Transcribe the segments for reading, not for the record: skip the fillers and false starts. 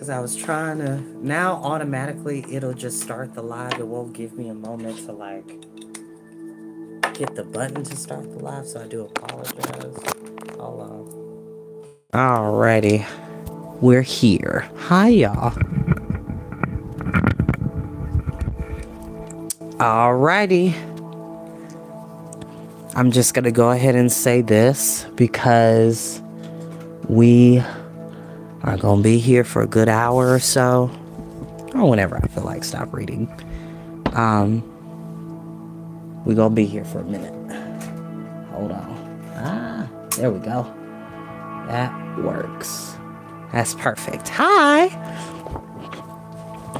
Because I was trying to... Now, automatically, it'll just start the live. It won't give me a moment to, like, hit the button to start the live. So I do apologize. Hold on. Alrighty. We're here. Hi, y'all. Alrighty. I'm just going to go ahead and say this because we are going to be here for a good hour or so, or whenever I feel like stop reading. We're going to be here for a minute. Hold on. There we go. That works. That's perfect. Hi.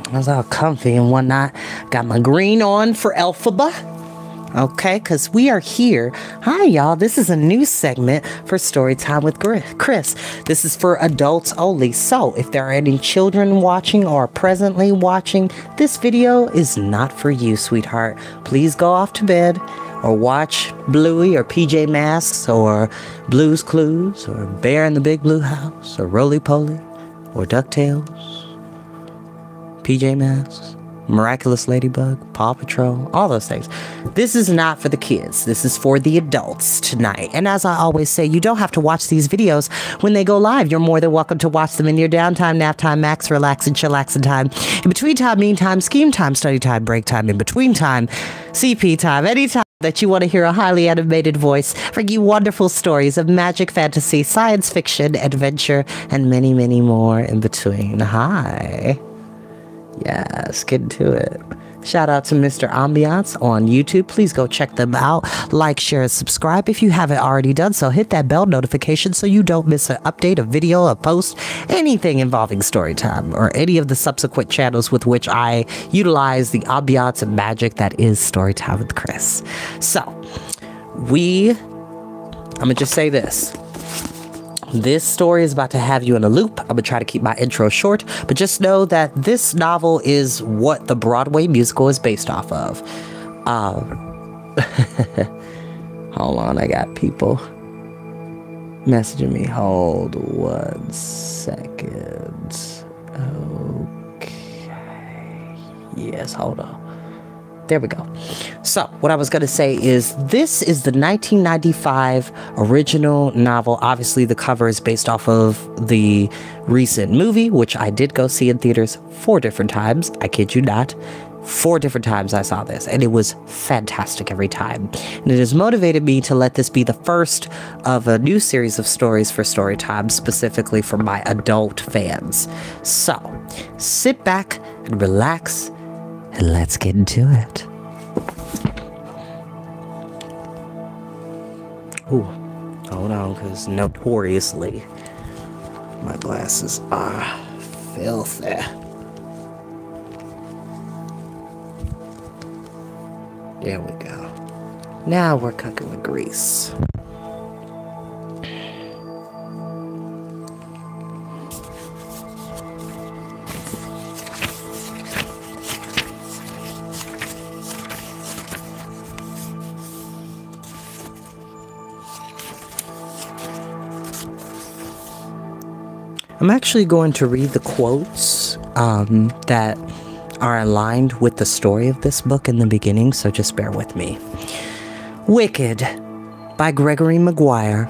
I was all comfy and whatnot. Got my green on for Elphaba. Okay, because we are here. Hi, y'all. This is a new segment for Storytime with Chris. This is for adults only. So, if there are any children watching or presently watching, this video is not for you, sweetheart. Please go off to bed or watch Bluey or PJ Masks or Blue's Clues or Bear in the Big Blue House or Roly Poly or DuckTales, PJ Masks, Miraculous Ladybug, Paw Patrol, all those things. This is not for the kids. This is for the adults tonight. And as I always say, you don't have to watch these videos when they go live. You're more than welcome to watch them in your downtime, nap time, max, relax, and chillaxing time. In between time, mean time, scheme time, study time, break time, in between time, CP time, anytime that you want to hear a highly animated voice bring you wonderful stories of magic, fantasy, science fiction, adventure, and many, many more in between. Hi. Yes, get into it. Shout out to Mr. Ambiance on YouTube. Please go check them out. Like, share, and subscribe if you haven't already done so. Hit that bell notification so you don't miss an update, a video, a post, anything involving Storytime or any of the subsequent channels with which I utilize the ambiance and magic that is Storytime with Chris. So, I'm going to just say this. This story is about to have you in a loop. I'm going to try to keep my intro short, but just know that this novel is what the Broadway musical is based off of. Hold on, I got people messaging me. Hold 1 second. Okay. Yes, hold on. There we go. So, what I was going to say is this is the 1995 original novel. Obviously, the cover is based off of the recent movie, which I did go see in theaters 4 different times. I kid you not. 4 different times I saw this, and it was fantastic every time. And it has motivated me to let this be the first of a new series of stories for Storytime, specifically for my adult fans. So, sit back and relax, and let's get into it. Ooh, hold on, because notoriously, my glasses are filthy. There we go. Now we're cooking with grease. I'm actually going to read the quotes that are aligned with the story of this book in the beginning, so just bear with me. Wicked by Gregory Maguire.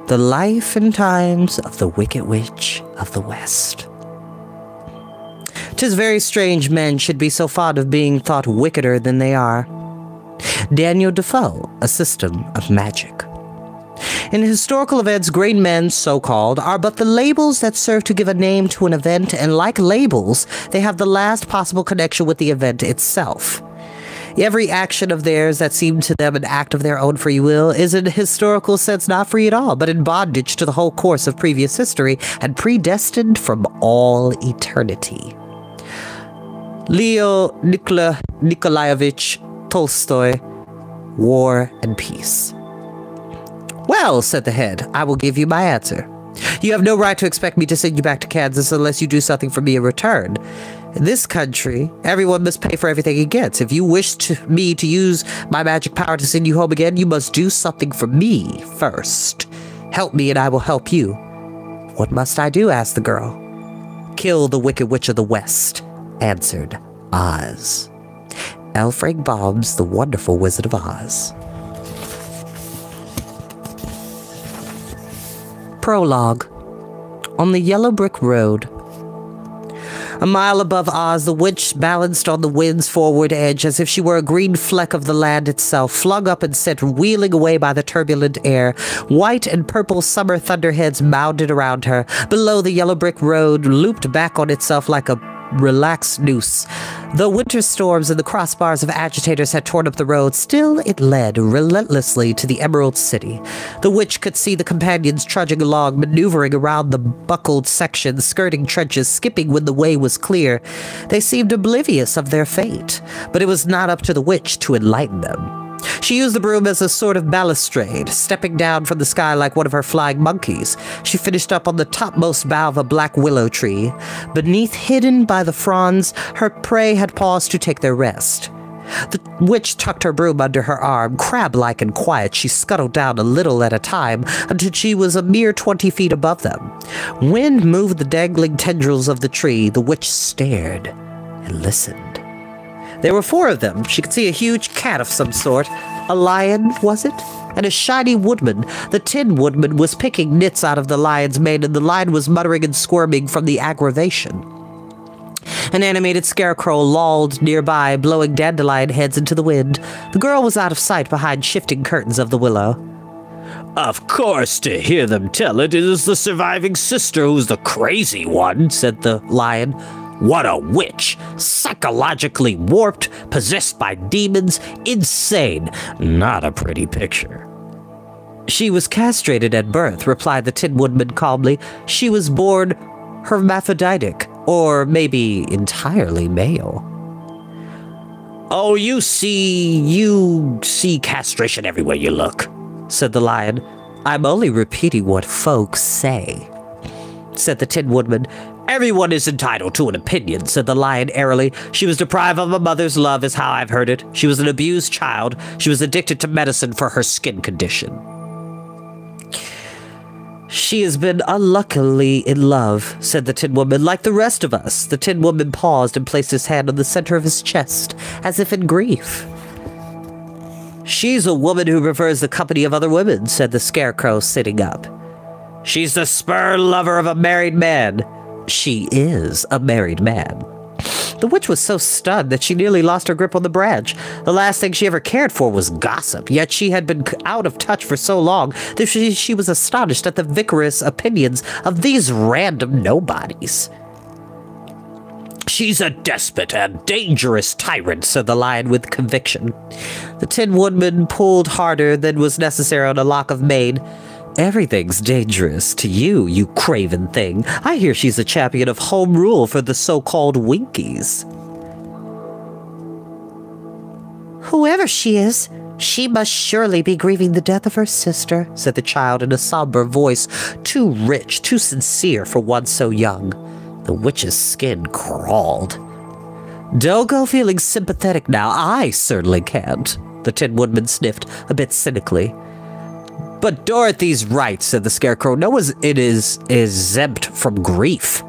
The Life and Times of the Wicked Witch of the West. 'Tis very strange men should be so fond of being thought wickeder than they are. Daniel Defoe, A System of Magic. In historical events, great men, so-called, are but the labels that serve to give a name to an event, and like labels, they have the last possible connection with the event itself. Every action of theirs that seemed to them an act of their own free will is in a historical sense not free at all, but in bondage to the whole course of previous history and predestined from all eternity. Leo Nikolaevich Tolstoy, War and Peace. Well, said the head, I will give you my answer. You have no right to expect me to send you back to Kansas unless you do something for me in return. In this country, everyone must pay for everything he gets. If you wish me to use my magic power to send you home again, you must do something for me first. Help me and I will help you. What must I do? Asked the girl. kill the Wicked Witch of the West, answered Oz. L. Frank Baum's The Wonderful Wizard of Oz. Prologue. On the yellow brick road. A mile above Oz, the witch balanced on the wind's forward edge as if she were a green fleck of the land itself, flung up and sent wheeling away by the turbulent air. White and purple summer thunderheads mounded around her. Below, the yellow brick road looped back on itself like a relaxed noose. Though winter storms and the crossbars of agitators had torn up the road, still it led relentlessly to the Emerald City. The witch could see the companions trudging along, maneuvering around the buckled sections, skirting trenches, skipping when the way was clear. They seemed oblivious of their fate, but it was not up to the witch to enlighten them. She used the broom as a sort of balustrade, stepping down from the sky like one of her flying monkeys. She finished up on the topmost bough of a black willow tree. Beneath, hidden by the fronds, her prey had paused to take their rest. The witch tucked her broom under her arm. Crab-like and quiet, she scuttled down a little at a time until she was a mere 20 feet above them. Wind moved the dangling tendrils of the tree. The witch stared and listened. There were 4 of them. She could see a huge cat of some sort. A lion, was it? And a shiny woodman. The Tin Woodman was picking nits out of the lion's mane, and the lion was muttering and squirming from the aggravation. An animated scarecrow lolled nearby, blowing dandelion heads into the wind. The girl was out of sight behind shifting curtains of the willow. Of course, to hear them tell it is the surviving sister who's the crazy one, said the lion. What a witch! Psychologically warped, possessed by demons, insane. Not a pretty picture. She was castrated at birth, replied the Tin Woodman calmly. She was born hermaphroditic, or maybe entirely male. Oh, you see castration everywhere you look, said the lion. I'm only repeating what folks say, said the Tin Woodman. Everyone is entitled to an opinion, said the lion airily. She was deprived of a mother's love, is how I've heard it. She was an abused child. She was addicted to medicine for her skin condition. She has been unluckily in love, said the Tin Woman, like the rest of us. The Tin Woman paused and placed his hand on the center of his chest, as if in grief. She's a woman who prefers the company of other women, said the Scarecrow, sitting up. She's the spur lover of a married man. She is a married man. The witch was so stunned that she nearly lost her grip on the branch. The last thing she ever cared for was gossip, yet she had been out of touch for so long that she was astonished at the vigorous opinions of these random nobodies. She's a despot and dangerous tyrant, said the lion with conviction. The Tin Woodman pulled harder than was necessary on a lock of mane. Everything's dangerous to you, you craven thing. I hear she's a champion of home rule for the so-called Winkies. Whoever she is, she must surely be grieving the death of her sister, said the child in a somber voice, too rich, too sincere for one so young. The witch's skin crawled. Don't go feeling sympathetic now. I certainly can't, the Tin Woodman sniffed, a bit cynically. But Dorothy's right, said the Scarecrow. No one is exempt from grief.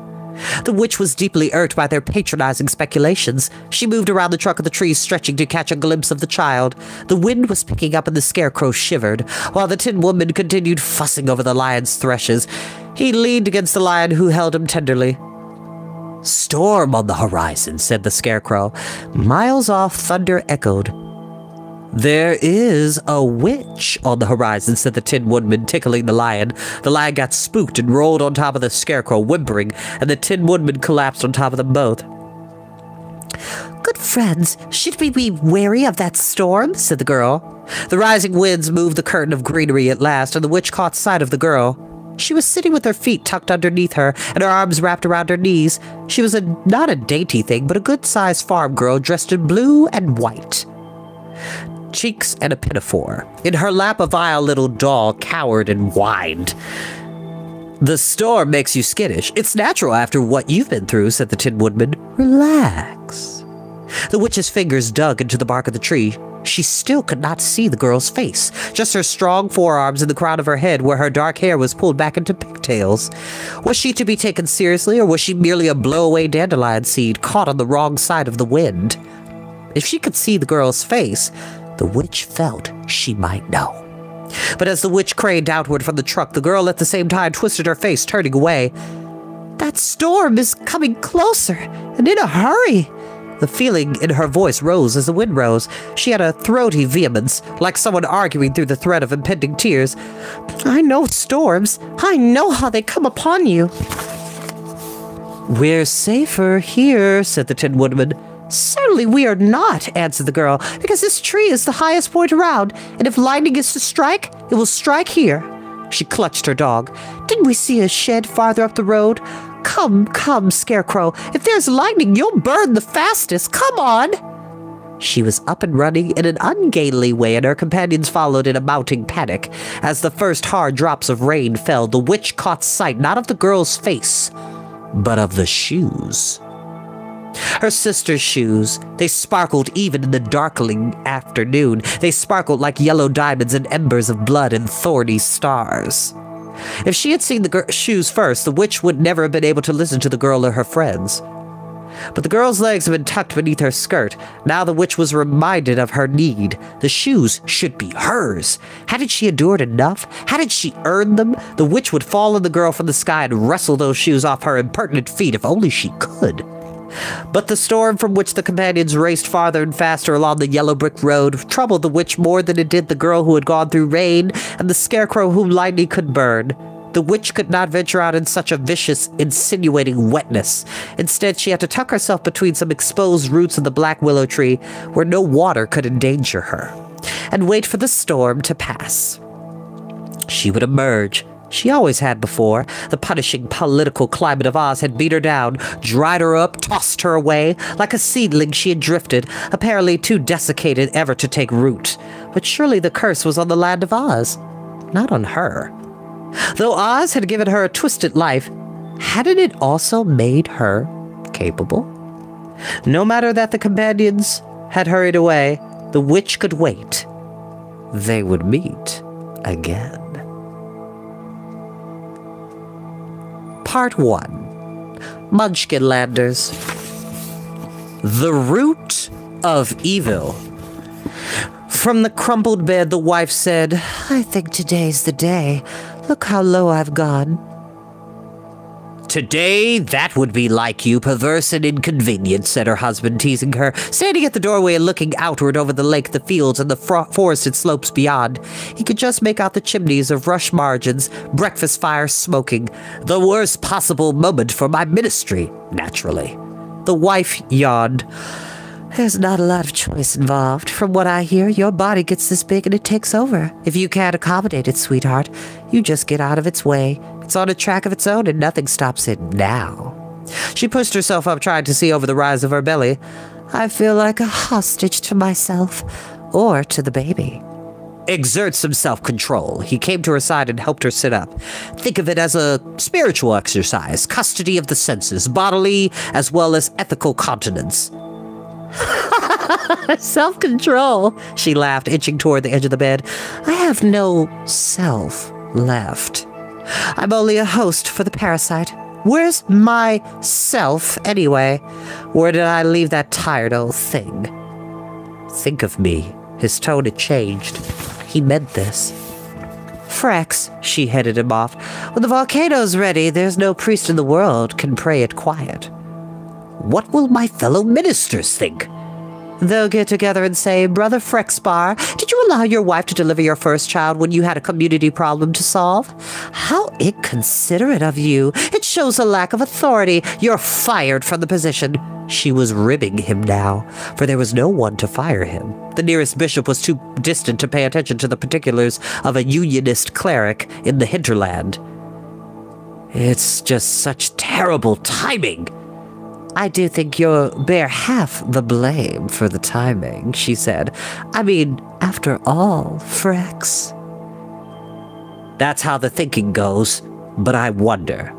The witch was deeply irked by their patronizing speculations. She moved around the trunk of the tree, stretching to catch a glimpse of the child. The wind was picking up and the Scarecrow shivered, while the Tin Woman continued fussing over the lion's threshes. He leaned against the lion, who held him tenderly. Storm on the horizon, said the Scarecrow. Miles off, thunder echoed. There is a witch on the horizon, said the Tin Woodman, tickling the lion. The lion got spooked and rolled on top of the Scarecrow, whimpering, and the Tin Woodman collapsed on top of them both. Good friends, should we be wary of that storm? Said the girl. The rising winds moved the curtain of greenery at last, and the witch caught sight of the girl. She was sitting with her feet tucked underneath her and her arms wrapped around her knees. She was not a dainty thing, but a good-sized farm girl dressed in blue and white. Cheeks and a pinafore. In her lap, a vile little doll cowered and whined. The storm makes you skittish. It's natural after what you've been through, said the Tin Woodman. Relax. The witch's fingers dug into the bark of the tree. She still could not see the girl's face, just her strong forearms and the crown of her head where her dark hair was pulled back into pigtails. Was she to be taken seriously, or was she merely a blow-away dandelion seed caught on the wrong side of the wind? If she could see the girl's face, the witch felt she might know. But as the witch craned outward from the truck, the girl at the same time twisted her face, turning away. "That storm is coming closer, and in a hurry." The feeling in her voice rose as the wind rose. She had a throaty vehemence, like someone arguing through the threat of impending tears. "I know storms. I know how they come upon you." "We're safer here," said the Tin Woodman. "Certainly we are not," answered the girl, "because this tree is the highest point around, and if lightning is to strike, it will strike here." She clutched her dog. "Didn't we see a shed farther up the road? Come, come, Scarecrow. If there's lightning, you'll burn the fastest. Come on." She was up and running in an ungainly way, and her companions followed in a mounting panic. As the first hard drops of rain fell, the witch caught sight not of the girl's face, but of the shoes. Her sister's shoes. They sparkled even in the darkling afternoon. They sparkled like yellow diamonds and embers of blood and thorny stars. If she had seen the shoes first, the witch would never have been able to listen to the girl or her friends. But the girl's legs had been tucked beneath her skirt. Now the witch was reminded of her need. The shoes should be hers. Hadn't she endured enough? Hadn't she earned them? The witch would fall on the girl from the sky and wrestle those shoes off her impertinent feet if only she could. But the storm from which the companions raced farther and faster along the yellow brick road troubled the witch more than it did the girl who had gone through rain and the Scarecrow whom lightning could burn. The witch could not venture out in such a vicious, insinuating wetness. Instead, she had to tuck herself between some exposed roots of the black willow tree where no water could endanger her, and wait for the storm to pass. She would emerge. She always had before. The punishing political climate of Oz had beat her down, dried her up, tossed her away. Like a seedling she had drifted, apparently too desiccated ever to take root. But surely the curse was on the land of Oz, not on her. Though Oz had given her a twisted life, hadn't it also made her capable? No matter that the companions had hurried away, the witch could wait. They would meet again. Part 1. Munchkinlanders. The Root of Evil. From the crumpled bed, the wife said, "I think today's the day. Look how low I've gone." "Today, that would be like you, perverse and inconvenient," said her husband, teasing her, standing at the doorway and looking outward over the lake, the fields, and the forested slopes beyond. He could just make out the chimneys of rush margins, breakfast fires smoking. "The worst possible moment for my ministry, naturally." The wife yawned. "There's not a lot of choice involved. From what I hear, your body gets this big and it takes over. If you can't accommodate it, sweetheart, you just get out of its way. It's on a track of its own and nothing stops it now." She pushed herself up, trying to see over the rise of her belly. "I feel like a hostage to myself, or to the baby." "Exert some self-control." He came to her side and helped her sit up. "Think of it as a spiritual exercise, custody of the senses, bodily as well as ethical continence." "Self-control," she laughed, inching toward the edge of the bed. "I have no self left. I'm only a host for the parasite. Where's my self, anyway? Where did I leave that tired old thing?" "Think of me." His tone had changed. He meant this. "Frex," she headed him off. "When the volcano's ready, there's no priest in the world can pray it quiet." "What will my fellow ministers think?" "They'll get together and say, 'Brother Frexbar, did you allow your wife to deliver your first child when you had a community problem to solve? How inconsiderate of you. It shows a lack of authority. You're fired from the position.'" She was ribbing him now, for there was no one to fire him. The nearest bishop was too distant to pay attention to the particulars of a unionist cleric in the hinterland. "It's just such terrible timing." "I do think you bear half the blame for the timing," she said. "I mean, after all, Frex." "That's how the thinking goes, but I wonder."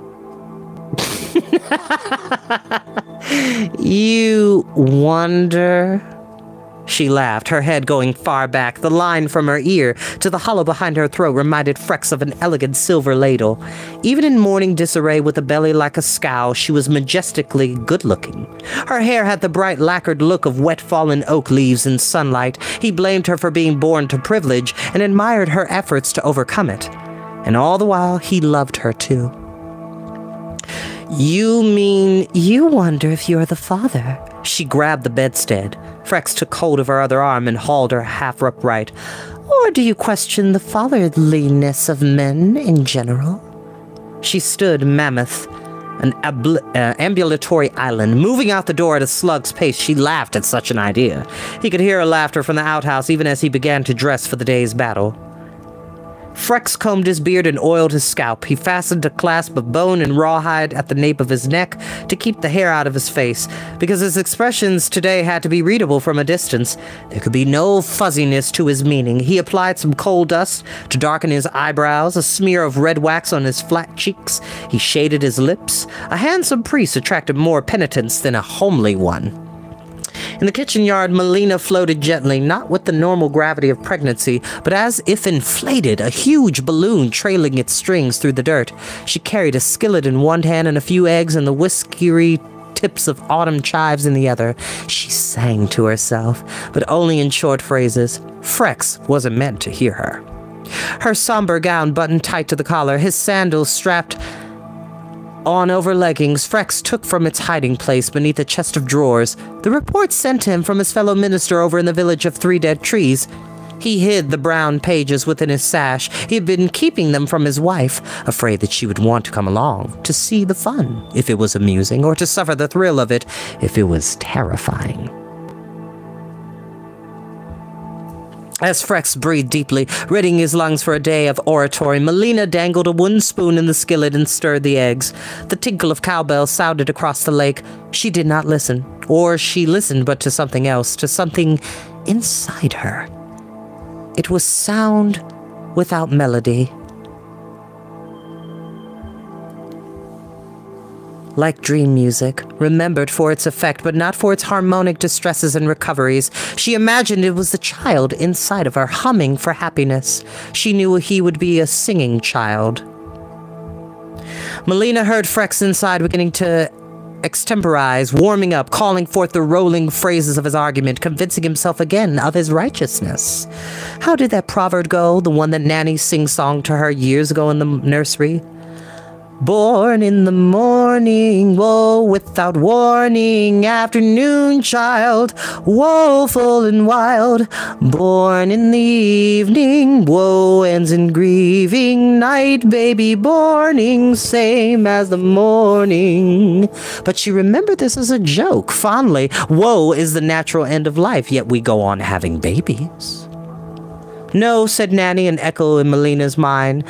"You wonder?" She laughed, her head going far back. The line from her ear to the hollow behind her throat reminded Frex of an elegant silver ladle. Even in morning disarray with a belly like a scow, she was majestically good-looking. Her hair had the bright lacquered look of wet fallen oak leaves in sunlight. He blamed her for being born to privilege and admired her efforts to overcome it. And all the while, he loved her too. You mean you wonder if you're the father? She grabbed the bedstead. Frex took hold of her other arm and hauled her half upright. Or do you question the fatherliness of men in general? She stood mammoth, an ambulatory island. Moving out the door at a slug's pace, she laughed at such an idea. He could hear her laughter from the outhouse even as he began to dress for the day's battle. Frex combed his beard and oiled his scalp. He fastened a clasp of bone and rawhide at the nape of his neck to keep the hair out of his face, because his expressions today had to be readable from a distance. There could be no fuzziness to his meaning. He applied some coal dust to darken his eyebrows, a smear of red wax on his flat cheeks. He shaded his lips. A handsome priest attracted more penitence than a homely one. In the kitchen yard, Melina floated gently, not with the normal gravity of pregnancy, but as if inflated, a huge balloon trailing its strings through the dirt. She carried a skillet in one hand and a few eggs and the whiskery tips of autumn chives in the other. She sang to herself, but only in short phrases. Frex wasn't meant to hear her. Her somber gown buttoned tight to the collar, his sandals strapped on over leggings, Frex took from its hiding place beneath a chest of drawers the report sent him from his fellow minister over in the village of 3 Dead Trees. He hid the brown pages within his sash. He had been keeping them from his wife, afraid that she would want to come along, to see the fun, if it was amusing, or to suffer the thrill of it, if it was terrifying. As Frex breathed deeply, readying his lungs for a day of oratory, Melina dangled a wooden spoon in the skillet and stirred the eggs. The tinkle of cowbells sounded across the lake. She did not listen. Or she listened, but to something else, to something inside her. It was sound without melody. Like dream music, remembered for its effect, but not for its harmonic distresses and recoveries. She imagined it was the child inside of her, humming for happiness. She knew he would be a singing child. Melina heard Frex inside beginning to extemporize, warming up, calling forth the rolling phrases of his argument, convincing himself again of his righteousness. How did that proverb go, the one that Nanny sing-songed to her years ago in the nursery? Born in the morning, woe without warning, afternoon child, woeful and wild. Born in the evening, woe ends in grieving, night baby borning, same as the morning. But she remembered this as a joke, fondly. Woe is the natural end of life, yet we go on having babies. No, said Nanny, an echo in Melina's mind.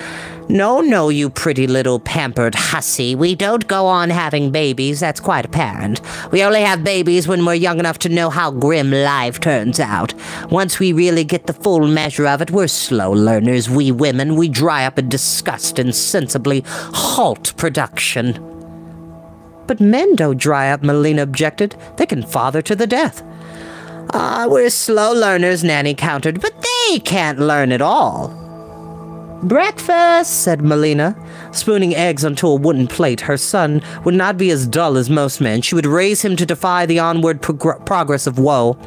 No, you pretty little pampered hussy. We don't go on having babies, that's quite apparent. We only have babies when we're young enough to know how grim life turns out. Once we really get the full measure of it, we're slow learners, we women. We dry up in disgust and sensibly halt production. But men don't dry up, Melina objected. They can father to the death. We're slow learners, Nanny countered, but they can't learn at all. Breakfast, said Melina, spooning eggs onto a wooden plate. Her son would not be as dull as most men. She would raise him to defy the onward progress of woe.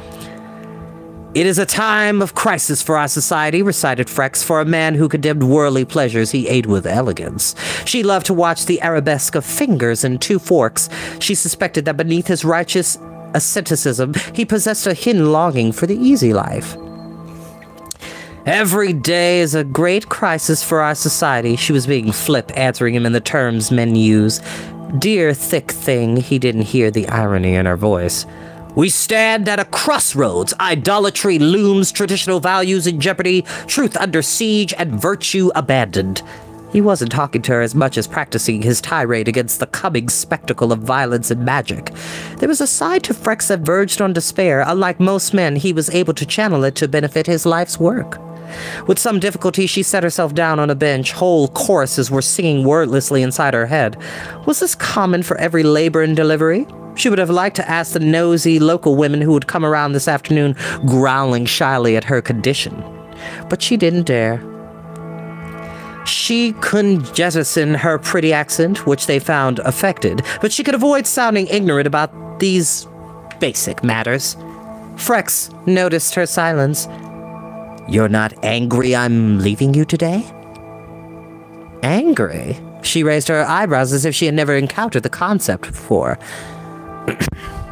It is a time of crisis for our society, recited Frex. For a man who condemned worldly pleasures, he ate with elegance. She loved to watch the arabesque of fingers and 2 forks. She suspected that beneath his righteous asceticism, he possessed a hidden longing for the easy life. Every day is a great crisis for our society. She was being flip, answering him in the terms men use. Dear thick thing, he didn't hear the irony in her voice. We stand at a crossroads. Idolatry looms, traditional values in jeopardy, truth under siege, and virtue abandoned. He wasn't talking to her as much as practicing his tirade against the coming spectacle of violence and magic. There was a side to Frex that verged on despair. Unlike most men, he was able to channel it to benefit his life's work. With some difficulty, she set herself down on a bench. Whole choruses were singing wordlessly inside her head. Was this common for every labor and delivery? She would have liked to ask the nosy local women who would come around this afternoon growling shyly at her condition, but she didn't dare. She couldn't jettison her pretty accent, which they found affected, but she could avoid sounding ignorant about these basic matters. Frex noticed her silence. "You're not angry I'm leaving you today?" Angry? She raised her eyebrows as if she had never encountered the concept before.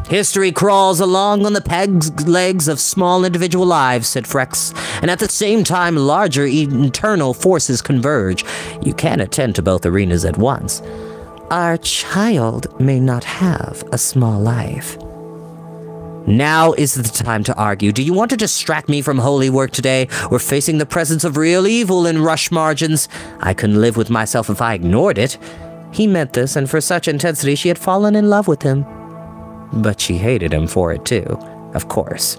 "History crawls along on the peg legs of small individual lives," said Frex, "and at the same time larger internal forces converge. You can't attend to both arenas at once. Our child may not have a small life." "Now is the time to argue. Do you want to distract me from holy work today? We're facing the presence of real evil in Rush Margins. I couldn't live with myself if I ignored it." He meant this, and for such intensity she had fallen in love with him. But she hated him for it too, of course.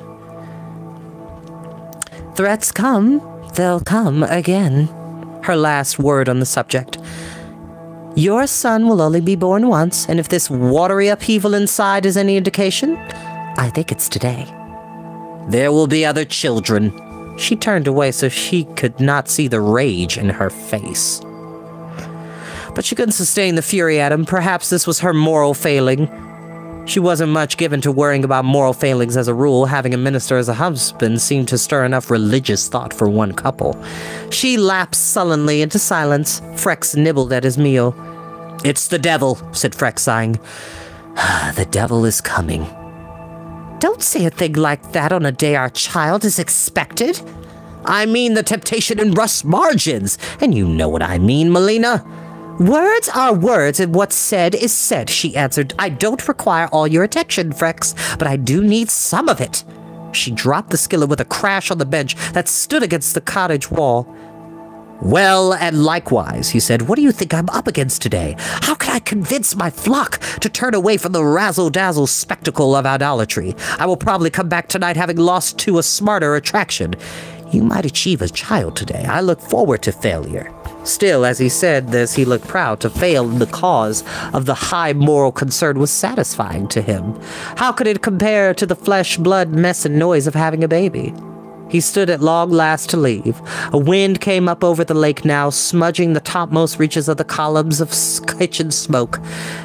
"Threats come, they'll come again." Her last word on the subject. "Your son will only be born once, and if this watery upheaval inside is any indication, I think it's today." "There will be other children." She turned away so she could not see the rage in her face. But she couldn't sustain the fury at him. Perhaps this was her moral failing. She wasn't much given to worrying about moral failings as a rule. Having a minister as a husband seemed to stir enough religious thought for one couple. She lapsed sullenly into silence. Frex nibbled at his meal. "It's the devil," said Frex, sighing. "The devil is coming." "Don't say a thing like that on a day our child is expected." "I mean the temptation in Rush Margins, and you know what I mean, Melina." "Words are words, and what's said is said," she answered. "I don't require all your attention, Frex, but I do need some of it." She dropped the skillet with a crash on the bench that stood against the cottage wall. "Well, and likewise," he said. "What do you think I'm up against today? How can I convince my flock to turn away from the razzle-dazzle spectacle of idolatry? I will probably come back tonight having lost to a smarter attraction. You might achieve a child today. I look forward to failure." Still, as he said this, he looked proud. To fail in the cause of the high moral concern was satisfying to him. How could it compare to the flesh, blood, mess, and noise of having a baby? He stood at long last to leave. A wind came up over the lake now, smudging the topmost reaches of the columns of kitchen smoke.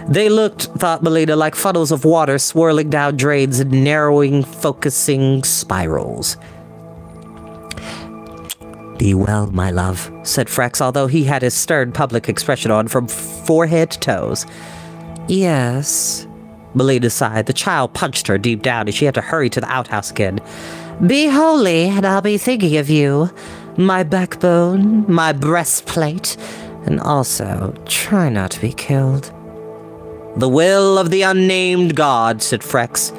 They looked, thought Melina, like funnels of water swirling down drains in narrowing, focusing spirals. "Be well, my love," said Frex, although he had his stern public expression on from forehead to toes. "Yes," Melina sighed. The child punched her deep down, and she had to hurry to the outhouse again. "Be holy, and I'll be thinking of you. My backbone, my breastplate, and also try not to be killed." "The will of the unnamed god," said Frex.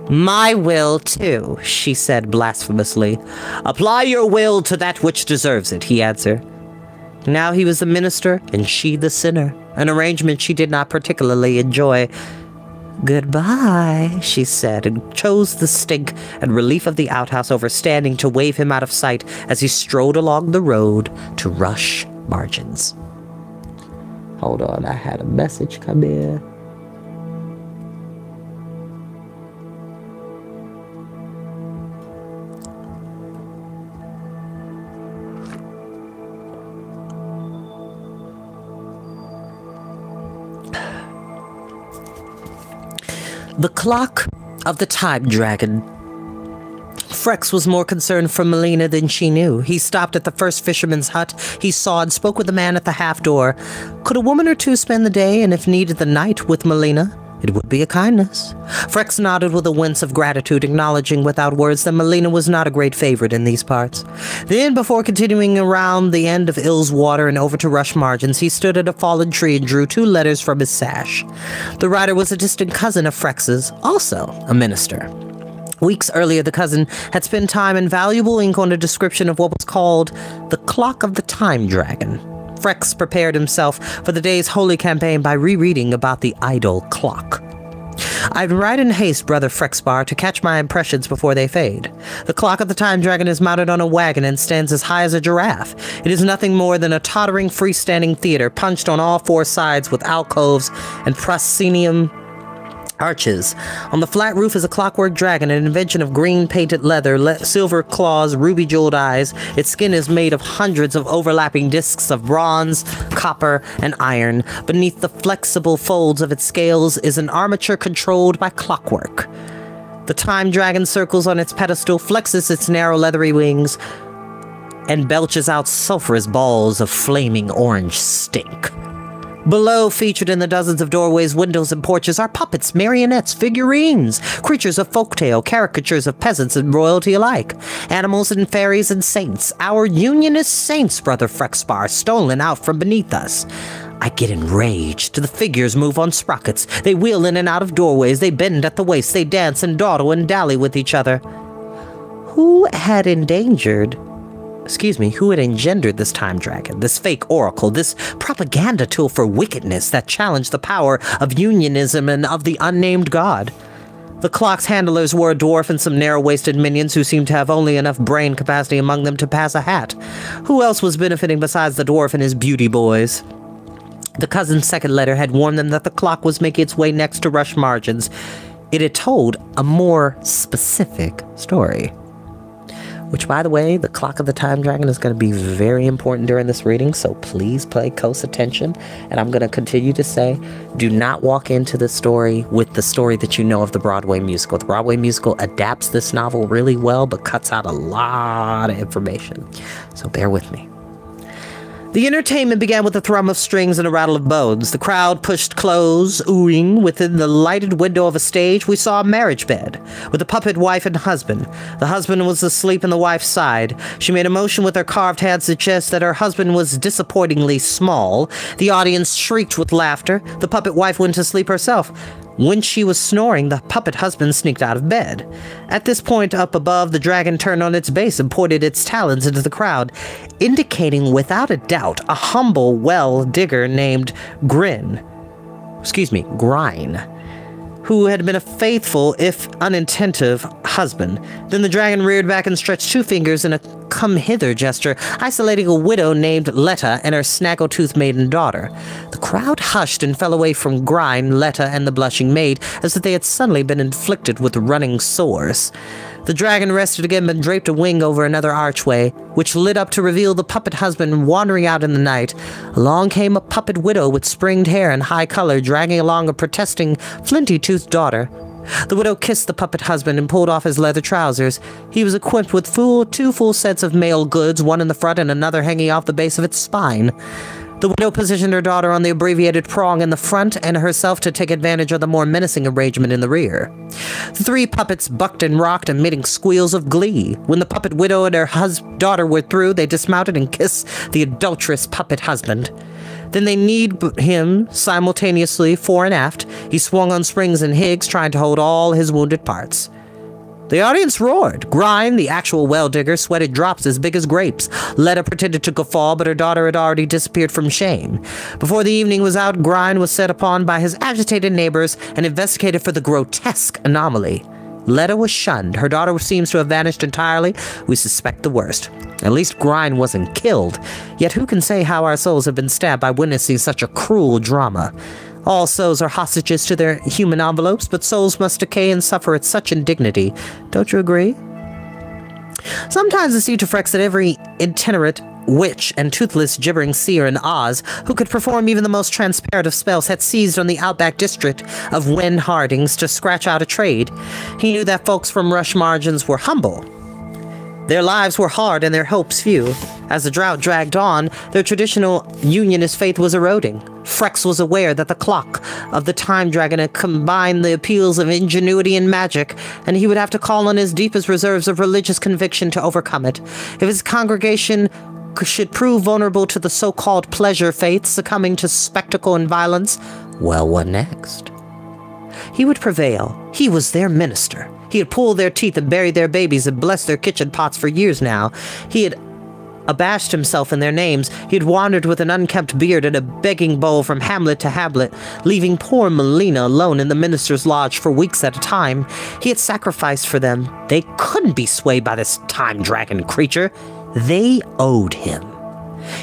"My will, too," she said blasphemously. "Apply your will to that which deserves it," he answered. Now he was the minister, and she the sinner, an arrangement she did not particularly enjoy. "Goodbye," she said, and chose the stink and relief of the outhouse over standing to wave him out of sight as he strode along the road to Rush Margins. Hold on, I had a message come in. The clock of the time dragon. Frex was more concerned for Melina than she knew. He stopped at the first fisherman's hut he saw and spoke with the man at the half door. Could a woman or two spend the day, and if needed the night, with Melina? It would be a kindness. Frex nodded with a wince of gratitude, acknowledging without words that Melina was not a great favorite in these parts. Then, before continuing around the end of Illswater and over to Rush Margins, he stood at a fallen tree and drew 2 letters from his sash. The writer was a distant cousin of Frex's, also a minister. Weeks earlier, the cousin had spent time and valuable ink on a description of what was called the Clock of the Time Dragon. Frex prepared himself for the day's holy campaign by rereading about the idol clock. "I'd write in haste, Brother Frexbar, to catch my impressions before they fade. The clock of the Time Dragon is mounted on a wagon and stands as high as a giraffe. It is nothing more than a tottering freestanding theater, punched on all 4 sides with alcoves and proscenium Arches. On the flat roof is a clockwork dragon, an invention of green painted leather, silver claws, ruby jeweled eyes. Its skin is made of hundreds of overlapping discs of bronze, copper, and iron. Beneath the flexible folds of its scales is an armature controlled by clockwork. The time dragon circles on its pedestal, flexes its narrow leathery wings, and belches out sulphurous balls of flaming orange stink. Below, featured in the dozens of doorways, windows, and porches, are puppets, marionettes, figurines, creatures of folktale, caricatures of peasants and royalty alike, animals and fairies and saints, our unionist saints, Brother Frexbar, stolen out from beneath us. I get enraged. The figures move on sprockets. They wheel in and out of doorways. They bend at the waist. They dance and dawdle and dally with each other. Who had engendered this time dragon, this fake oracle, this propaganda tool for wickedness that challenged the power of unionism and of the unnamed god? The clock's handlers were a dwarf and some narrow-waisted minions who seemed to have only enough brain capacity among them to pass a hat. Who else was benefiting besides the dwarf and his beauty boys? The cousin's second letter had warned them that the clock was making its way next to Rush Margins. It had told a more specific story. Which, by the way, the clock of the time dragon is going to be very important during this reading, so please pay close attention. And I'm going to continue to say, do not walk into this story with the story that you know of the Broadway musical. The Broadway musical adapts this novel really well, but cuts out a lot of information. So bear with me. The entertainment began with a thrum of strings and a rattle of bones. The crowd pushed close, oohing. Within the lighted window of a stage, we saw a marriage bed with a puppet wife and husband. The husband was asleep on the wife's side. She made a motion with her carved hand to suggest that her husband was disappointingly small. The audience shrieked with laughter. The puppet wife went to sleep herself. When she was snoring, the puppet husband sneaked out of bed. At this point, up above, the dragon turned on its base and pointed its talons into the crowd, indicating without a doubt a humble well digger named Grine, who had been a faithful, if unattentive, husband. Then the dragon reared back and stretched two fingers in a come-hither gesture, isolating a widow named Letta and her snaggle-toothed maiden daughter. The crowd hushed and fell away from Grine, Letta, and the blushing maid, as if they had suddenly been inflicted with running sores. The dragon rested again and draped a wing over another archway, which lit up to reveal the puppet husband wandering out in the night. Along came a puppet widow with springed hair and high color, dragging along a protesting, flinty-toothed daughter. The widow kissed the puppet husband and pulled off his leather trousers. He was equipped with two full sets of male goods, one in the front and another hanging off the base of its spine. The widow positioned her daughter on the abbreviated prong in the front and herself to take advantage of the more menacing arrangement in the rear. The three puppets bucked and rocked, emitting squeals of glee. When the puppet widow and her daughter were through, they dismounted and kissed the adulterous puppet husband. Then they kneed him simultaneously fore and aft. He swung on springs and higs, trying to hold all his wounded parts. The audience roared. Grine, the actual well-digger, sweated drops as big as grapes. Letta pretended to guffaw, but her daughter had already disappeared from shame. Before the evening was out, Grine was set upon by his agitated neighbors and investigated for the grotesque anomaly. Letta was shunned. Her daughter seems to have vanished entirely. We suspect the worst. At least Grine wasn't killed. Yet who can say how our souls have been stabbed by witnessing such a cruel drama? All souls are hostages to their human envelopes, but souls must decay and suffer at such indignity. Don't you agree? Sometimes it seemed to Frex that every itinerant witch and toothless gibbering seer in Oz, who could perform even the most transparent of spells, had seized on the outback district of Wen Hardings to scratch out a trade. He knew that folks from Rush Margins were humble. Their lives were hard and their hopes few. As the drought dragged on, their traditional unionist faith was eroding. Frex was aware that the clock of the time dragon had combined the appeals of ingenuity and magic, and he would have to call on his deepest reserves of religious conviction to overcome it. If his congregation should prove vulnerable to the so-called pleasure faith, succumbing to spectacle and violence, well, what next? He would prevail. He was their minister. He had pulled their teeth and buried their babies and blessed their kitchen pots for years now. He had abashed himself in their names. He had wandered with an unkempt beard and a begging bowl from hamlet to hamlet, leaving poor Melina alone in the minister's lodge for weeks at a time. He had sacrificed for them. They couldn't be swayed by this time dragon creature. They owed him.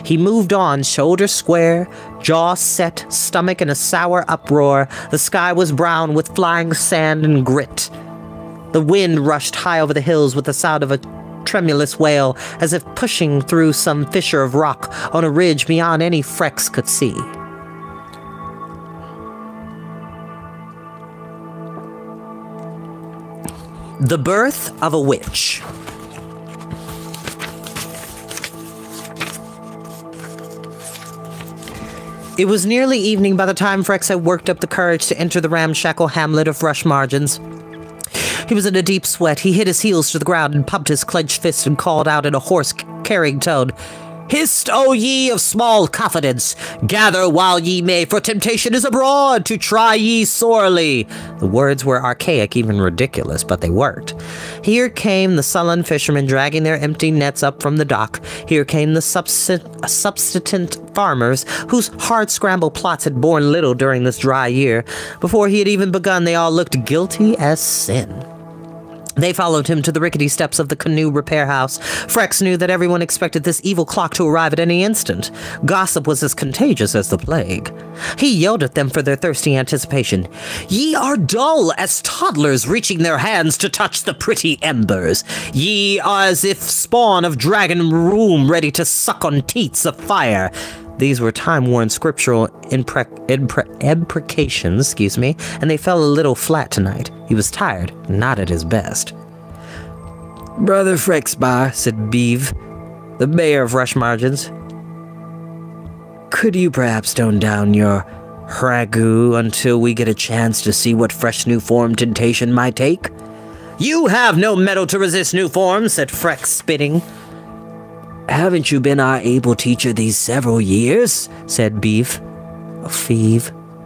He moved on, shoulders square, jaw set, stomach in a sour uproar. The sky was brown with flying sand and grit. The wind rushed high over the hills with the sound of a tremulous wail, as if pushing through some fissure of rock on a ridge beyond any Frex could see. The birth of a witch. It was nearly evening by the time Frex had worked up the courage to enter the ramshackle hamlet of Rush Margins. He was in a deep sweat. He hit his heels to the ground and pumped his clenched fist and called out in a hoarse, carrying tone, "Hist, O ye of small confidence! Gather while ye may, for temptation is abroad to try ye sorely." The words were archaic, even ridiculous, but they worked. Here came the sullen fishermen dragging their empty nets up from the dock. Here came the subsistent farmers, whose hard-scramble plots had borne little during this dry year. Before he had even begun, they all looked guilty as sin. They followed him to the rickety steps of the canoe repair house. Frex knew that everyone expected this evil clock to arrive at any instant. Gossip was as contagious as the plague. He yelled at them for their thirsty anticipation. "Ye are dull as toddlers reaching their hands to touch the pretty embers. Ye are as if spawn of dragon womb ready to suck on teats of fire." These were time-worn scriptural imprecations, and they fell a little flat tonight. He was tired, not at his best. "Brother Frexbar," said Beeve, the mayor of Rush Margins, "could you perhaps tone down your ragu until we get a chance to see what fresh new form temptation might take?" "You have no mettle to resist new forms," said Frex, spitting. "Haven't you been our able teacher these several years?" said Beeve.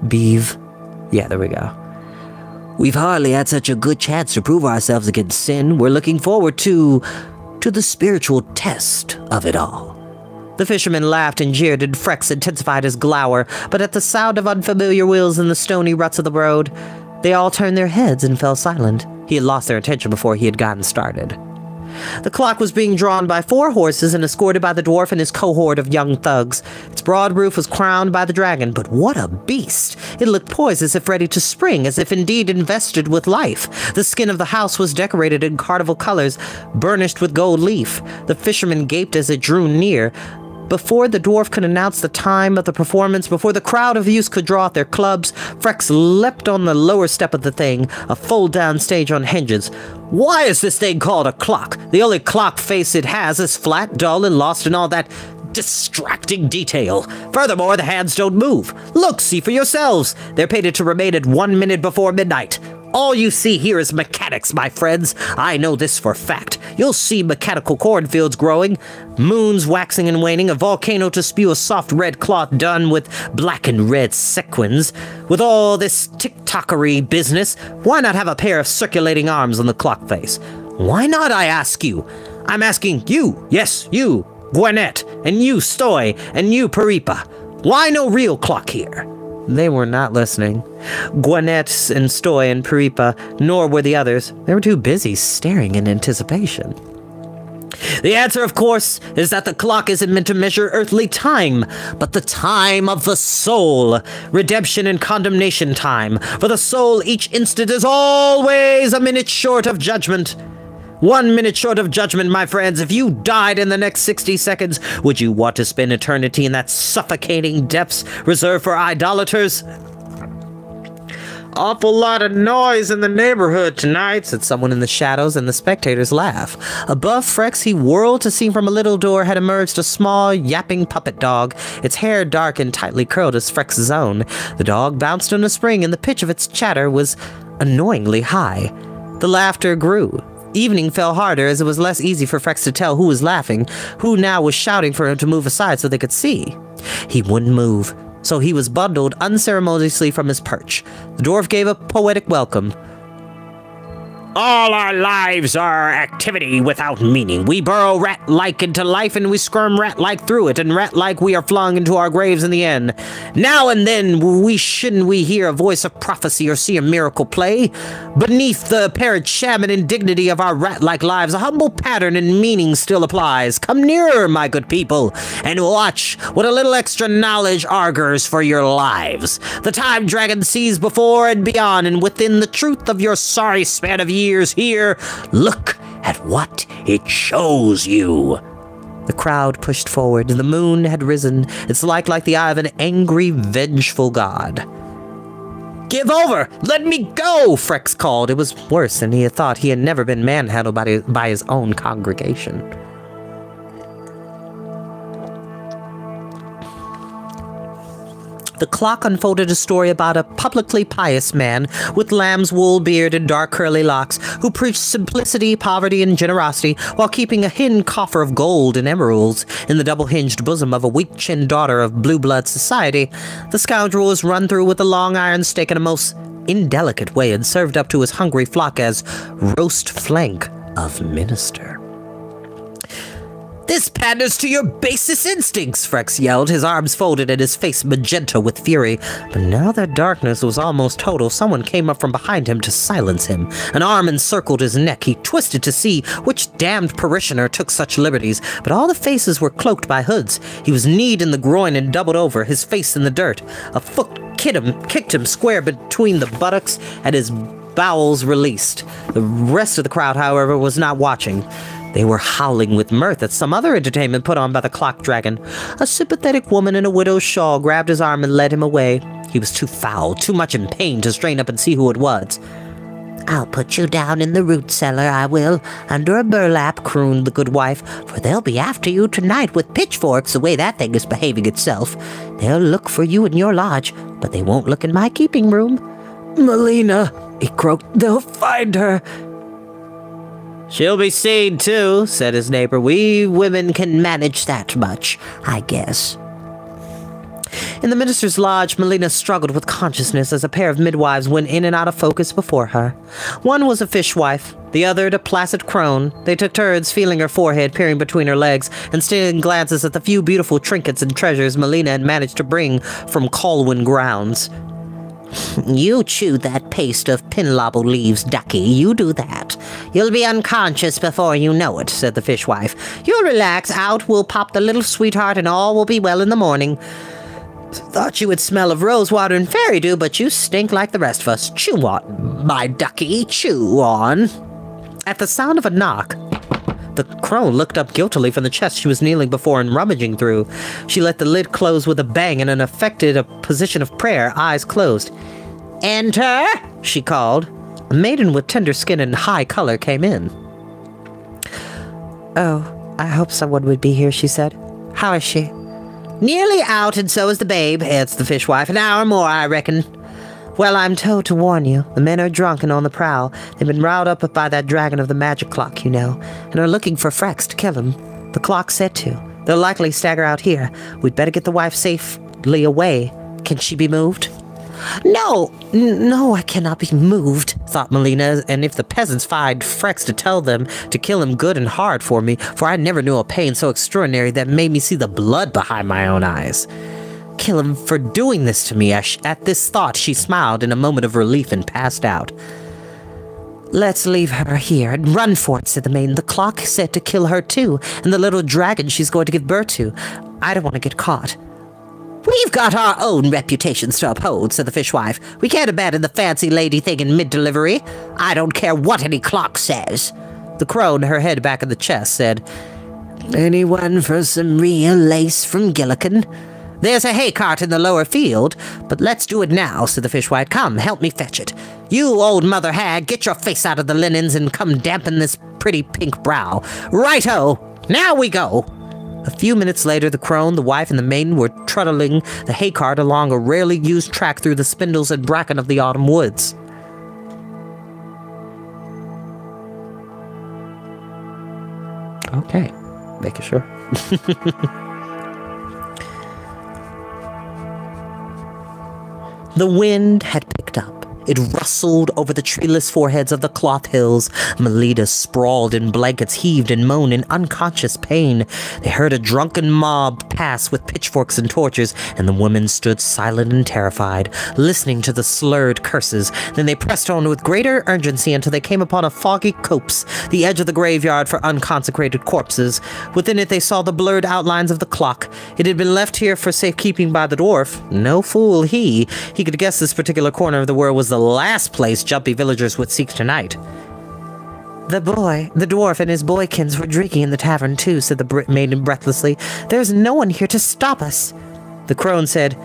Beeve. Yeah, there we go. "We've hardly had such a good chance to prove ourselves against sin. We're looking forward to the spiritual test of it all." The fisherman laughed and jeered, and Frex intensified his glower, but at the sound of unfamiliar wheels in the stony ruts of the road, they all turned their heads and fell silent. He had lost their attention before he had gotten started. The clock was being drawn by 4 horses and escorted by the dwarf and his cohort of young thugs. Its broad roof was crowned by the dragon, but what a beast! It looked poised as if ready to spring, as if indeed invested with life. The skin of the house was decorated in carnival colors, burnished with gold leaf. The fisherman gaped as it drew near. Before the dwarf could announce the time of the performance, before the crowd of youths could draw out their clubs, Frex leapt on the lower step of the thing, a fold-down stage on hinges. "Why is this thing called a clock? The only clock face it has is flat, dull, and lost in all that distracting detail. Furthermore, the hands don't move. Look, see for yourselves. They're painted to remain at 1 minute before midnight. All you see here is mechanics, my friends. I know this for fact. You'll see mechanical cornfields growing, moons waxing and waning, a volcano to spew a soft red cloth done with black and red sequins. With all this tick-tockery business, why not have a pair of circulating arms on the clock face? Why not, I ask you? I'm asking you, yes, you, Gwinnett, and you, Stoy, and you, Peripa. Why no real clock here?" They were not listening. Gwinnett and Stoy and Peripa, nor were the others. They were too busy staring in anticipation. "The answer, of course, is that the clock isn't meant to measure earthly time, but the time of the soul. Redemption and condemnation time. For the soul, each instant is always a minute short of judgment. 1 minute short of judgment, my friends. If you died in the next 60 seconds, would you want to spend eternity in that suffocating depths reserved for idolaters?" "Awful lot of noise in the neighborhood tonight," said someone in the shadows, and the spectators laughed. Above Frex, he whirled to see from a little door had emerged a small, yapping puppet dog, its hair dark and tightly curled as Frex's own. The dog bounced on a spring, and the pitch of its chatter was annoyingly high. The laughter grew. Evening fell harder, as it was less easy for Frex to tell who was laughing, who now was shouting for him to move aside so they could see. He wouldn't move, so he was bundled unceremoniously from his perch. The dwarf gave a poetic welcome. All our lives are activity without meaning. We burrow rat-like into life and we squirm rat-like through it, and rat-like we are flung into our graves in the end. Now and then shouldn't we hear a voice of prophecy or see a miracle play? Beneath the apparent sham and indignity of our rat-like lives, a humble pattern and meaning still applies. Come nearer, my good people, and watch what a little extra knowledge augurs for your lives. The time dragon sees before and beyond, and within the truth of your sorry span of years here, look at what it shows you. The crowd pushed forward. The moon had risen, its light like the eye of an angry, vengeful god. Give over! Let me go! Frex called. It was worse than he had thought. He had never been manhandled by his own congregation. The clock unfolded a story about a publicly pious man with lamb's wool beard and dark curly locks who preached simplicity, poverty, and generosity while keeping a hidden coffer of gold and emeralds in the double-hinged bosom of a weak-chinned daughter of blue blood society. The scoundrel was run through with a long iron stake in a most indelicate way and served up to his hungry flock as roast flank of minister. This panders to your basest instincts, Frex yelled, his arms folded and his face magenta with fury. But now that darkness was almost total, someone came up from behind him to silence him. An arm encircled his neck. He twisted to see which damned parishioner took such liberties, but all the faces were cloaked by hoods. He was kneed in the groin and doubled over, his face in the dirt. A foot kicked him square between the buttocks and his bowels released. The rest of the crowd, however, was not watching. They were howling with mirth at some other entertainment put on by the clock dragon. A sympathetic woman in a widow's shawl grabbed his arm and led him away. He was too foul, too much in pain to strain up and see who it was. I'll put you down in the root cellar, I will, under a burlap, crooned the good wife, for they'll be after you tonight with pitchforks the way that thing is behaving itself. They'll look for you in your lodge, but they won't look in my keeping room. Melina, he croaked, they'll find her. She'll be seen, too, said his neighbor. We women can manage that much, I guess. In the minister's lodge, Melina struggled with consciousness as a pair of midwives went in and out of focus before her. One was a fishwife, the other a placid crone. They took turns feeling her forehead, peering between her legs, and stealing glances at the few beautiful trinkets and treasures Melina had managed to bring from Colwyn grounds. You chew that paste of pinlobble leaves, ducky. You do that. You'll be unconscious before you know it, said the fishwife. You'll relax, out will pop the little sweetheart, and all will be well in the morning. Thought you would smell of rosewater and fairy dew, but you stink like the rest of us. Chew on, my ducky, chew on. At the sound of a knock, the crone looked up guiltily from the chest she was kneeling before and rummaging through. She let the lid close with a bang and affected a position of prayer, eyes closed. Enter, she called. A maiden with tender skin and high color came in. Oh, I hope someone would be here, she said. How is she? Nearly out, and so is the babe, answered the fishwife. An hour more, I reckon. Well, I'm told to warn you. The men are drunk and on the prowl. They've been riled up by that dragon of the magic clock, you know, and are looking for Frex to kill him. The clock said to. They'll likely stagger out here. We'd better get the wife safely away. Can she be moved? No, I cannot be moved, thought Melina, and if the peasants find Frex to tell them to kill him good and hard for me, for I never knew a pain so extraordinary that made me see the blood behind my own eyes. Kill him for doing this to me. At this thought, she smiled in a moment of relief and passed out. Let's leave her here and run for it, said the maiden. The clock said to kill her too, and the little dragon she's going to give birth to. I don't want to get caught. We've got our own reputations to uphold, said the fishwife. We can't abandon the fancy lady thing in mid-delivery. I don't care what any clock says. The crone, her head back in the chest, said, Anyone for some real lace from Gillikin? There's a hay cart in the lower field, but let's do it now, said the fishwife. Come, help me fetch it. You old mother hag, get your face out of the linens and come dampen this pretty pink brow. Right-o! Now we go! A few minutes later, the crone, the wife, and the maiden were trundling the hay cart along a rarely used track through the spindles and bracken of the autumn woods. Okay, making sure. The wind had picked up, It rustled over the treeless foreheads of the cloth hills. Melita sprawled in blankets, heaved and moaned in unconscious pain. They heard a drunken mob pass with pitchforks and torches, and the women stood silent and terrified, listening to the slurred curses. Then they pressed on with greater urgency until they came upon a foggy copse, the edge of the graveyard for unconsecrated corpses. Within it they saw the blurred outlines of the clock. It had been left here for safekeeping by the dwarf. No fool he. He could guess this particular corner of the world was the last place jumpy villagers would seek tonight. The dwarf and his boykins were drinking in the tavern too, said the maiden breathlessly. There's no one here to stop us. The crone said,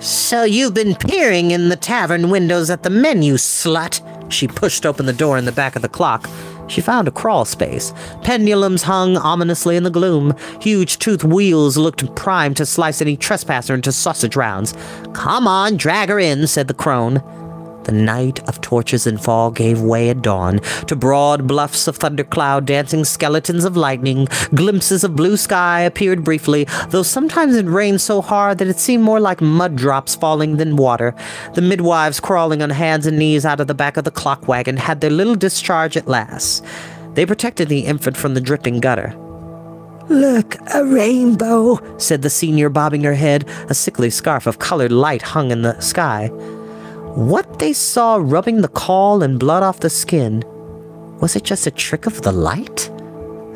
So you've been peering in the tavern windows at the men, you slut. She pushed open the door in the back of the clock. She found a crawl space. Pendulums hung ominously in the gloom. Huge toothed wheels looked primed to slice any trespasser into sausage rounds. Come on, drag her in, said the crone. The night of torches and fog gave way at dawn to broad bluffs of thundercloud, dancing skeletons of lightning. Glimpses of blue sky appeared briefly, though sometimes it rained so hard that it seemed more like mud drops falling than water. The midwives, crawling on hands and knees out of the back of the clock wagon, had their little discharge at last. They protected the infant from the dripping gutter. Look, a rainbow, said the senior, bobbing her head. A sickly scarf of colored light hung in the sky. What they saw rubbing the caul and blood off the skin, was it just a trick of the light?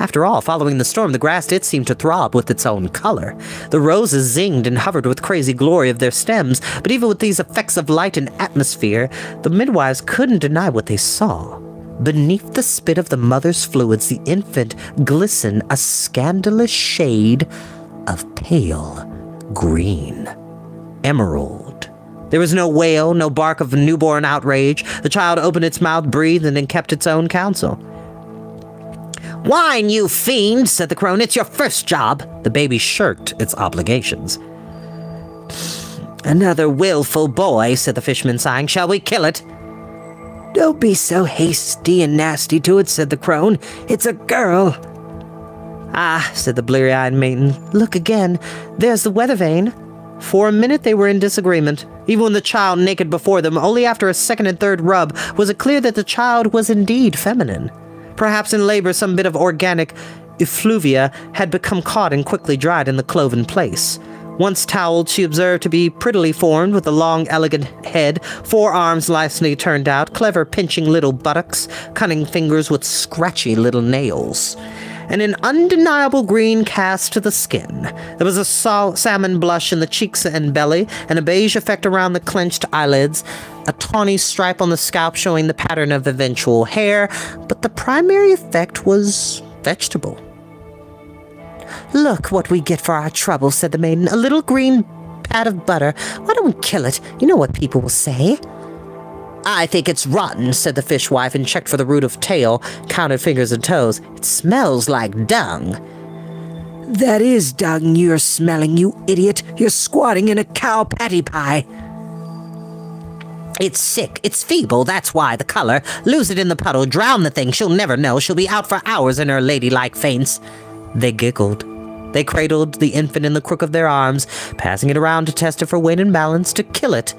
After all, following the storm, the grass did seem to throb with its own color. The roses zinged and hovered with crazy glory of their stems, but even with these effects of light and atmosphere, the midwives couldn't deny what they saw. Beneath the spit of the mother's fluids, the infant glistened a scandalous shade of pale green. Emerald. There was no wail, no bark of newborn outrage. The child opened its mouth, breathed, and then kept its own counsel. Wine, you fiend, said the crone. It's your first job. The baby shirked its obligations. Another willful boy, said the fisherman, sighing. Shall we kill it? Don't be so hasty and nasty to it, said the crone. It's a girl. Ah, said the bleary-eyed maiden. Look again. There's the weather vane. For a minute they were in disagreement. Even when the child naked before them, only after a second and third rub was it clear that the child was indeed feminine. Perhaps in labor some bit of organic effluvia had become caught and quickly dried in the cloven place. Once toweled, she observed to be prettily formed, with a long, elegant head, 4 arms nicely turned out, clever pinching little buttocks, cunning fingers with scratchy little nails, and an undeniable green cast to the skin. There was a salmon blush in the cheeks and belly, and a beige effect around the clenched eyelids, a tawny stripe on the scalp showing the pattern of eventual hair, but the primary effect was vegetable. Look what we get for our trouble, said the maiden. A little green pat of butter. Why don't we kill it? You know what people will say. I think it's rotten, said the fishwife, and checked for the root of tail, counted fingers and toes. It smells like dung. That is dung you're smelling, you idiot. You're squatting in a cow patty pie. It's sick. It's feeble. That's why. The color. Lose it in the puddle. Drown the thing. She'll never know. She'll be out for hours in her ladylike faints. They giggled. They cradled the infant in the crook of their arms, passing it around to test it for weight and balance. To kill it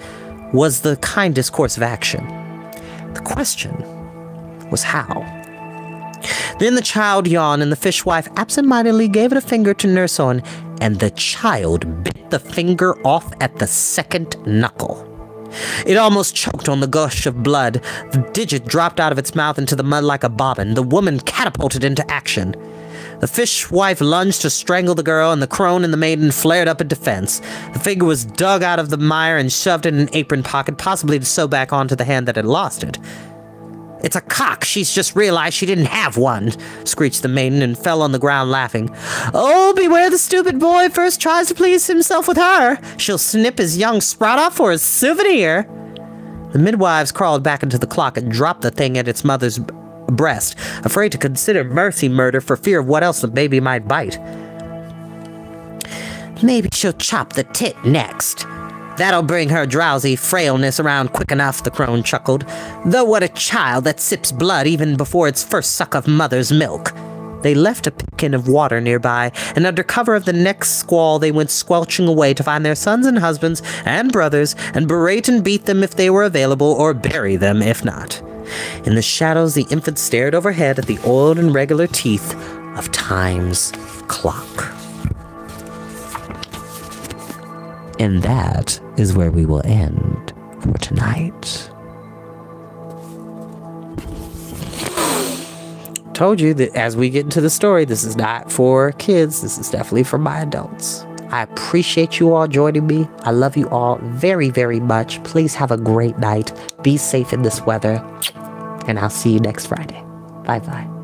was the kindest course of action. The question was how. Then the child yawned, and the fishwife absentmindedly gave it a finger to nurse on, and the child bit the finger off at the second knuckle. It almost choked on the gush of blood. The digit dropped out of its mouth into the mud like a bobbin. The woman catapulted into action. The fishwife lunged to strangle the girl, and the crone and the maiden flared up in defense. The finger was dug out of the mire and shoved in an apron pocket, possibly to sew back onto the hand that had lost it. It's a cock. She's just realized she didn't have one, screeched the maiden, and fell on the ground laughing. Oh, beware the stupid boy first tries to please himself with her. She'll snip his young sprout off for a souvenir. The midwives crawled back into the clock and dropped the thing at its mother's breast, afraid to consider mercy murder for fear of what else the baby might bite. Maybe she'll chop the tit next. That'll bring her drowsy frailness around quick enough, the crone chuckled. Though what a child that sips blood even before its first suck of mother's milk. They left a pipkin of water nearby, and under cover of the next squall, they went squelching away to find their sons and husbands and brothers, and berate and beat them if they were available, or bury them if not. In the shadows, the infant stared overhead at the oiled and regular teeth of Time's clock. And that is where we will end for tonight. Told you that as we get into the story, this is not for kids. This is definitely for my adults. I appreciate you all joining me. I love you all very, very much. Please have a great night. Be safe in this weather. And I'll see you next Friday. Bye-bye.